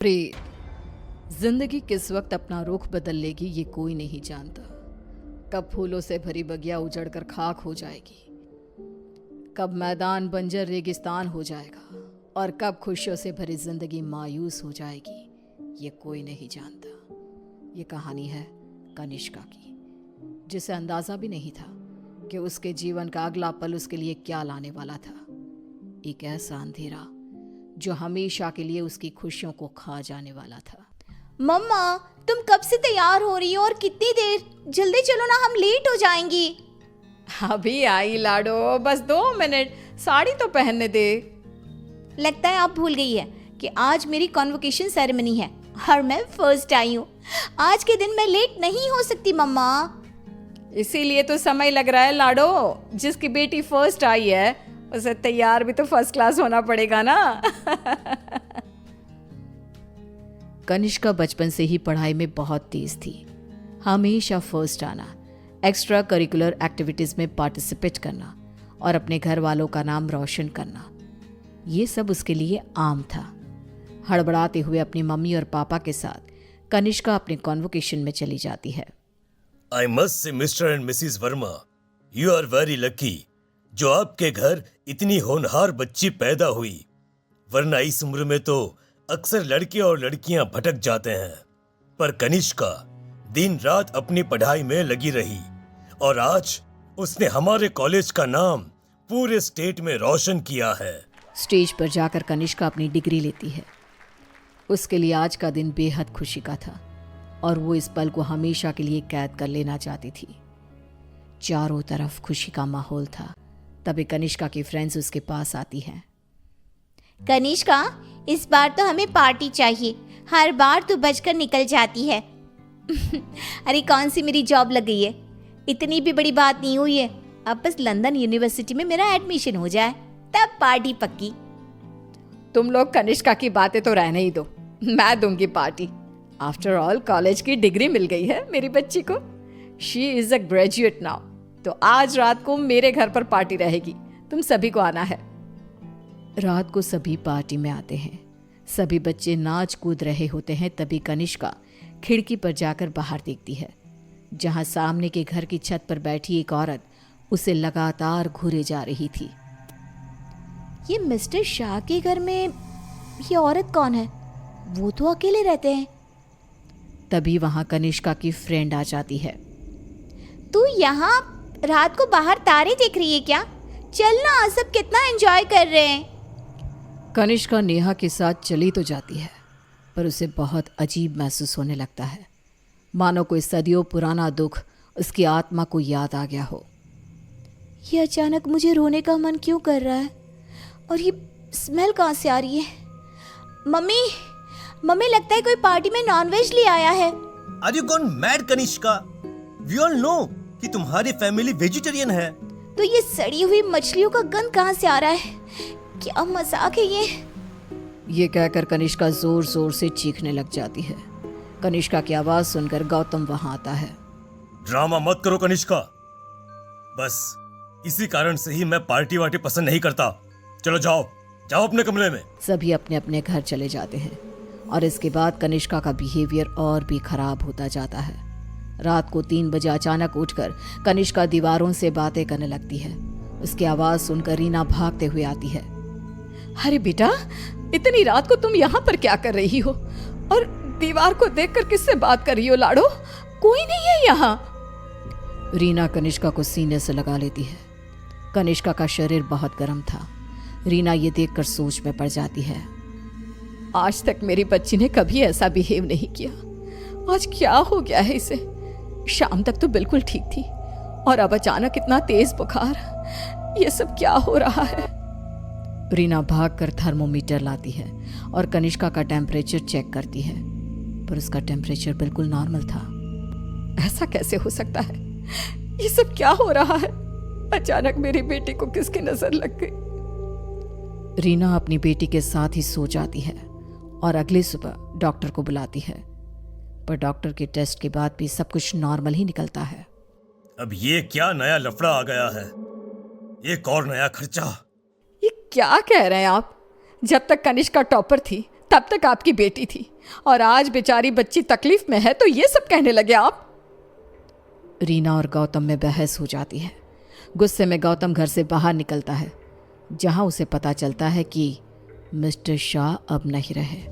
प्रीत, जिंदगी किस वक्त अपना रुख बदल लेगी ये कोई नहीं जानता। कब फूलों से भरी बगिया उजड़कर खाक हो जाएगी, कब मैदान बंजर रेगिस्तान हो जाएगा और कब खुशियों से भरी जिंदगी मायूस हो जाएगी, ये कोई नहीं जानता। ये कहानी है कनिष्का की, जिसे अंदाजा भी नहीं था कि उसके जीवन का अगला पल उसके लिए क्या लाने वाला था। एक ऐसा अंधेरा जो हमेशा के लिए उसकी खुशियों को खा जाने वाला था। मम्मा, तुम कब से तैयार हो रही हो और कितनी देर? जल्दी चलो ना, हम लेट हो जाएंगी। अभी आई लाडो, बस 2 मिनट, साड़ी तो पहनने दे। लगता है आप भूल गई है कि आज मेरी कॉन्वोकेशन सेरेमनी है और मैं फर्स्ट आई हूँ। आज के दिन मैं लेट नहीं हो सकती मम्मा। इसीलिए तो समय लग रहा है लाडो। जिसकी बेटी फर्स्ट आई है उसे तैयार भी तो फर्स्ट क्लास होना पड़ेगा ना। कनिष्का बचपन से ही पढ़ाई में बहुत तेज थी। हमेशा फर्स्ट आना, एक्स्ट्रा करिकुलर एक्टिविटीज में पार्टिसिपेट करना और अपने घर वालों का नाम रोशन करना, ये सब उसके लिए आम था। हड़बड़ाते हुए अपनी मम्मी और पापा के साथ कनिष्का अपने कॉन्वोकेशन में चली जाती है। I must say, Mr. and Mrs. Verma, you are very lucky जो आपके घर इतनी होनहार बच्ची पैदा हुई, वरना इस उम्र में तो अक्सर लड़के और लड़कियां भटक जाते हैं। पर कनिष्का दिन रात अपनी पढ़ाई में लगी रही और आज उसने हमारे कॉलेज का नाम पूरे स्टेट में रोशन किया है। स्टेज पर जाकर कनिष्का अपनी डिग्री लेती है। उसके लिए आज का दिन बेहद खुशी का था और वो इस पल को हमेशा के लिए कैद कर लेना चाहती थी। चारों तरफ खुशी का माहौल था। तभी कनिष्का की फ्रेंड्स उसके पास आती हैं। कनिष्का, इस बार तो हमें पार्टी चाहिए। हर बार तू बचकर निकल जाती है। अरे कौन सी मेरी जॉब लग गई है, इतनी भी बड़ी बात नहीं हुई है। अब बस लंदन यूनिवर्सिटी में मेरा एडमिशन हो जाए, तब पार्टी पक्की। तुम लोग कनिष्का की बातें तो रहने ही दो, मैं दूंगी पार्टी। आफ्टर ऑल कॉलेज की डिग्री मिल गई है मेरी बच्ची को। She is a graduate now. तो आज रात को मेरे घर पर पार्टी रहेगी, तुम सभी को आना है। रात को सभी पार्टी में आते हैं। सभी बच्चे नाच कूद रहे होते हैं। तभी कनिष्का खिड़की पर जाकर बाहर देखती है, जहां सामने के घर की छत पर बैठी एक औरत उसे लगातार घूरे जा रही थी। ये मिस्टर शाह के घर में ये औरत कौन है? वो तो अकेले रहते हैं। तभी वहां कनिष्का की फ्रेंड आ जाती है। तू यहाँ रात को बाहर तारे देख रही है क्या? चल ना, सब कितना एंजॉय कर रहे हैं। कनिष्का नेहा के साथ चली तो जाती है, पर उसे बहुत अजीब महसूस होने लगता है, मानो कोई सदियों पुराना दुख उसकी आत्मा को याद आ गया हो। ये अचानक मुझे रोने का मन क्यों कर रहा है? और ये स्मेल कहाँ से आ रही है? मम्मी, मम्मी लगता है कोई पार्टी में नॉनवेज ले आया है। Are you gone mad, Kanishka? We all know कि तुम्हारी फैमिली वेजिटेरियन है। तो ये सड़ी हुई मछलियों का गंध कहाँ से आ रहा है? क्या मजाक है ये कहकर कनिष्का जोर जोर से चीखने लग जाती है। कनिष्का की आवाज सुनकर गौतम वहां आता है। ड्रामा मत करो कनिष्का, बस इसी कारण से ही मैं पार्टी वार्टी पसंद नहीं करता। चलो जाओ जाओ अपने कमरे में। सभी अपने अपने घर चले जाते हैं और इसके बाद कनिष्का का बिहेवियर और भी खराब होता जाता है। रात को 3 बजे अचानक उठकर कनिष्का दीवारों से बातें करने लगती है। उसकी आवाज सुनकर रीना भागते हुए आती है। अरे बेटा, इतनी रात को तुम यहाँ पर क्या कर रही हो? और दीवार को देखकर किससे बात कर रही हो लाडो? कोई नहीं है यहाँ। रीना कनिष्का को सीने से लगा लेती है। कनिष्का का शरीर बहुत गर्म था। रीना ये देखकर सोच में पड़ जाती है। आज तक मेरी बच्ची ने कभी ऐसा बिहेव नहीं किया, आज क्या हो गया है इसे? शाम तक तो बिल्कुल ठीक थी और अब अचानक इतना तेज बुखार। ये सब क्या हो रहा है? रीना भागकर थर्मोमीटर लाती है और कनिष्का का टेम्परेचर चेक करती है, पर उसका टेम्परेचर बिल्कुल नॉर्मल था। ऐसा कैसे हो सकता है? ये सब क्या हो रहा है? अचानक मेरी बेटी को किसकी नजर लग गई? रीना अपनी बेटी के साथ ही सो जाती है और अगली सुबह डॉक्टर को बुलाती है, पर डॉक्टर के टेस्ट के बाद भी सब कुछ नॉर्मल ही निकलता है। अब ये क्या नया लफड़ा आ गया है? एक और नया खर्चा। ये क्या कह रहे हैं आप? जब तक कनिष्का टॉपर थी तब तक आपकी बेटी थी और आज बेचारी बच्ची तकलीफ में है तो ये सब कहने लगे आप। रीना और गौतम में बहस हो जाती है। गुस्से में गौतम घर से बाहर निकलता है, जहां उसे पता चलता है कि मिस्टर शाह अब नहीं रहे।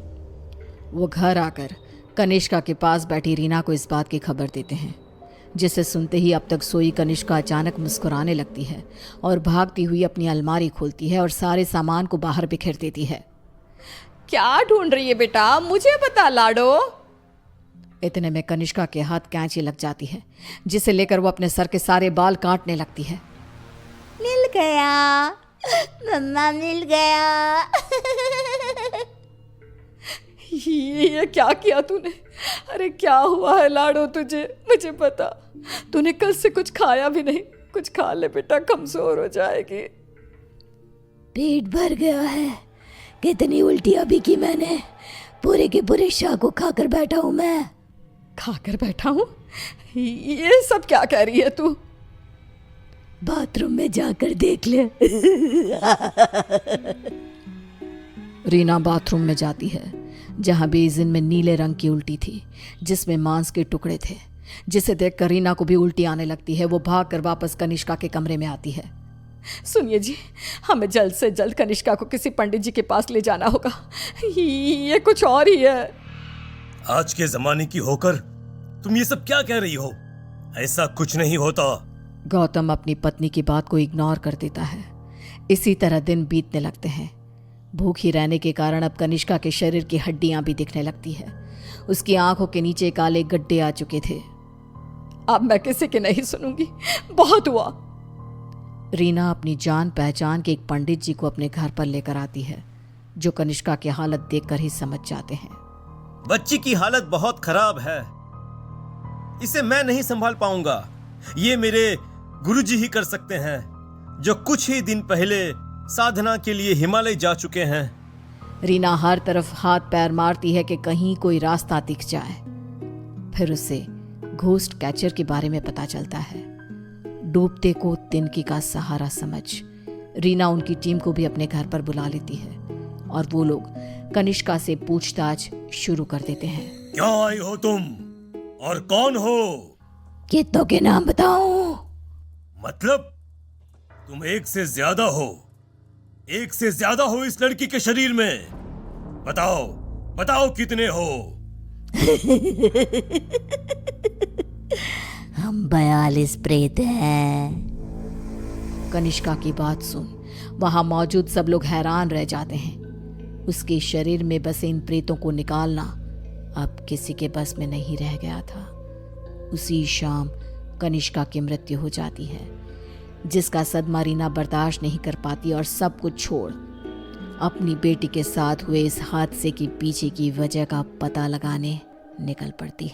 वो घर आकर कनिष्का के पास बैठी रीना को इस बात की खबर देते हैं, जिसे सुनते ही अब तक सोई कनिष्का अचानक मुस्कुराने लगती है और भागती हुई अपनी अलमारी खोलती है और सारे सामान को बाहर बिखेर देती है। क्या ढूंढ रही है बेटा, मुझे बता लाडो। इतने में कनिष्का के हाथ कैंची लग जाती है, जिसे लेकर वो अपने सर के सारे बाल काटने लगती है। मिल गया मम्मा, मिल गया। ये क्या किया तूने? अरे क्या हुआ है लाडो तुझे? मुझे बता, तूने कल से कुछ खाया भी नहीं। कुछ खा ले बेटा, कमजोर हो जाएगी। पेट भर गया है। कितनी उल्टियां भी की मैंने, पूरे के पूरे शाह को खाकर बैठा हूं मैं। खाकर बैठा हूँ? ये सब क्या कह रही है तू? बाथरूम में जाकर देख ले। रीना बाथरूम में जाती है, जहां बेसिन में नीले रंग की उल्टी थी, जिसमें मांस के टुकड़े थे, जिसे देखकर रीना को भी उल्टी आने लगती है। वो भागकर वापस कनिष्का के कमरे में आती है। सुनिए जी, हमें जल्द से जल्द कनिष्का को किसी पंडित जी के पास ले जाना होगा। ये कुछ और ही है। आज के जमाने की होकर तुम ये सब क्या कह रही हो? ऐसा कुछ नहीं होता। गौतम अपनी पत्नी की बात को इग्नोर कर देता है। इसी तरह दिन बीतने लगते हैं। भूखी रहने के कारण अब कनिष्का के शरीर की हड्डियां भी दिखने लगती है। उसकी आंखों के नीचे काले गड्ढे आ चुके थे। अब मैं किसी की नहीं सुनूंगी, बहुत हुआ। रीना अपनी जान पहचान के एक पंडित जी को अपने घर पर लेकर आती है, जो कनिष्का की हालत देखकर ही समझ जाते हैं। बच्ची की हालत बहुत खराब है, इसे मैं नहीं संभाल पाऊंगा। ये मेरे गुरुजी ही कर सकते हैं, जो कुछ ही दिन पहले साधना के लिए हिमालय जा चुके हैं। रीना हर तरफ हाथ पैर मारती है कि कहीं कोई रास्ता दिख जाए। फिर उसे घोस्ट कैचर के बारे में पता चलता है। डूबते को तिनकी का सहारा समझ रीना उनकी टीम को भी अपने घर पर बुला लेती है और वो लोग कनिष्का से पूछताछ शुरू कर देते हैं। क्या आई हो तुम और कौन हो? कितनों के नाम बताऊं? मतलब तुम एक से ज्यादा हो, एक से ज्यादा हो इस लड़की के शरीर में। बताओ बताओ कितने हो? हम 42 प्रेत हैं। कनिष्का की बात सुन वहां मौजूद सब लोग हैरान रह जाते हैं। उसके शरीर में बसे इन प्रेतों को निकालना अब किसी के बस में नहीं रह गया था। उसी शाम कनिष्का की मृत्यु हो जाती है, जिसका सदमा रीना बर्दाश्त नहीं कर पाती और सब कुछ छोड़ अपनी बेटी के साथ हुए इस हादसे के पीछे की वजह का पता लगाने निकल पड़ती है।